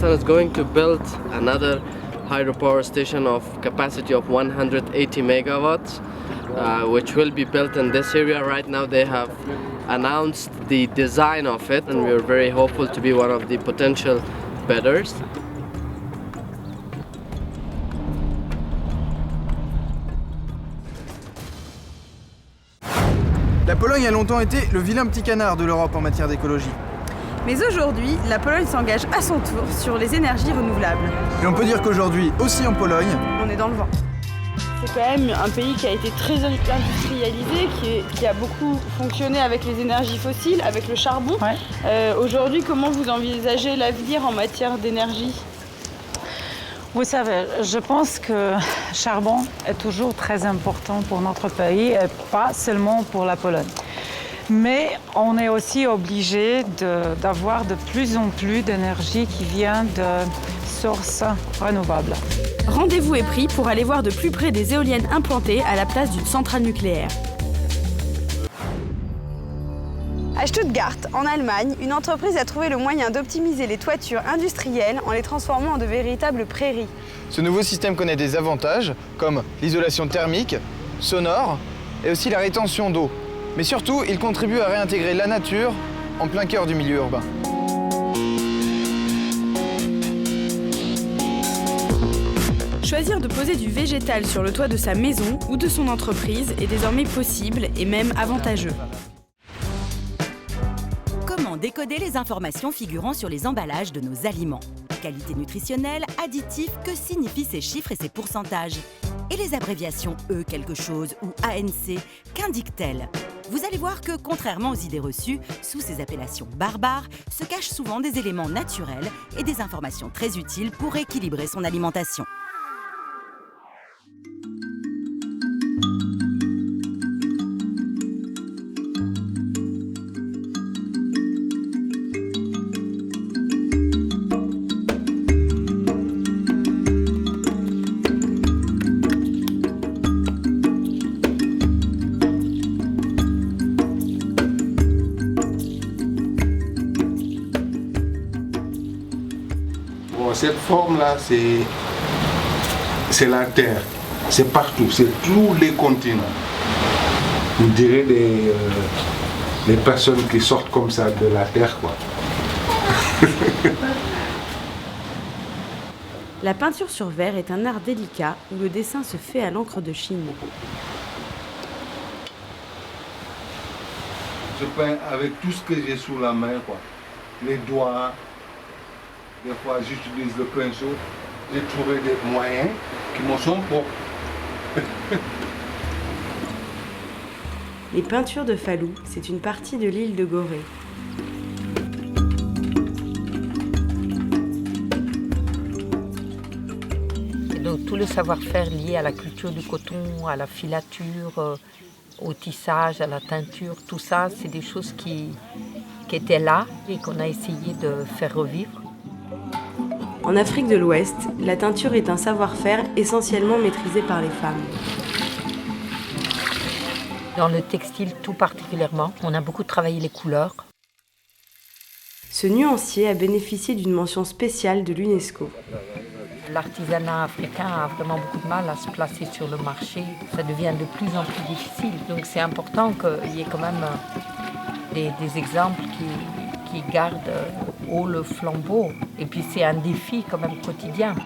Kazakhstan is going to build another hydropower station of capacity of 180 megawatts, which will be built in this area. Right now they have announced the design of it, and we are very hopeful to be one of the potential bidders. La Pologne a longtemps été le vilain petit canard de l'Europe en matière d'écologie. Mais aujourd'hui, la Pologne s'engage à son tour sur les énergies renouvelables. Et on peut dire qu'aujourd'hui, aussi en Pologne, On est dans le vent. C'est quand même un pays qui a été très industrialisé, qui a beaucoup fonctionné avec les énergies fossiles, avec le charbon. Ouais. Aujourd'hui, comment vous envisagez l'avenir en matière d'énergie ? Vous savez, je pense que le charbon est toujours très important pour notre pays et pas seulement pour la Pologne. Mais on est aussi obligé d'avoir de plus en plus d'énergie qui vient de sources renouvelables. Rendez-vous est pris pour aller voir de plus près des éoliennes implantées à la place d'une centrale nucléaire. À Stuttgart, en Allemagne, une entreprise a trouvé le moyen d'optimiser les toitures industrielles en les transformant en de véritables prairies. ce nouveau système connaît des avantages comme l'isolation thermique, sonore et aussi la rétention d'eau. Mais surtout, il contribue à réintégrer la nature en plein cœur du milieu urbain. Choisir de poser du végétal sur le toit de sa maison ou de son entreprise est désormais possible et même avantageux. Comment décoder les informations figurant sur les emballages de nos aliments? Qualité nutritionnelle, additifs, que signifient ces chiffres et ces pourcentages? Et les abréviations E quelque chose ou ANC, qu'indiquent-elles? Vous allez voir que, contrairement aux idées reçues, sous ces appellations barbares se cachent souvent des éléments naturels et des informations très utiles pour équilibrer son alimentation. Cette forme-là, c'est la Terre. C'est partout, c'est tous les continents. On dirait les personnes qui sortent comme ça de la Terre, quoi. La peinture sur verre est un art délicat où le dessin se fait à l'encre de Chine. Je peins avec tout ce que j'ai sous la main, quoi. Les doigts. Des fois, j'utilise le pinceau. J'ai trouvé des moyens qui me sont propres. Les peintures de Falou, c'est une partie de l'île de Gorée. Et donc tout le savoir-faire lié à la culture du coton, à la filature, au tissage, à la teinture, tout ça, c'est des choses qui étaient là et qu'on a essayé de faire revivre. En Afrique de l'Ouest, la teinture est un savoir-faire essentiellement maîtrisé par les femmes. Dans le textile tout particulièrement, on a beaucoup travaillé les couleurs. Ce nuancier a bénéficié d'une mention spéciale de l'UNESCO. L'artisanat africain a vraiment beaucoup de mal à se placer sur le marché. Ça devient de plus en plus difficile. Donc c'est important qu'il y ait quand même des exemples qui gardent haut le flambeau. Et puis c'est un défi quand même quotidien.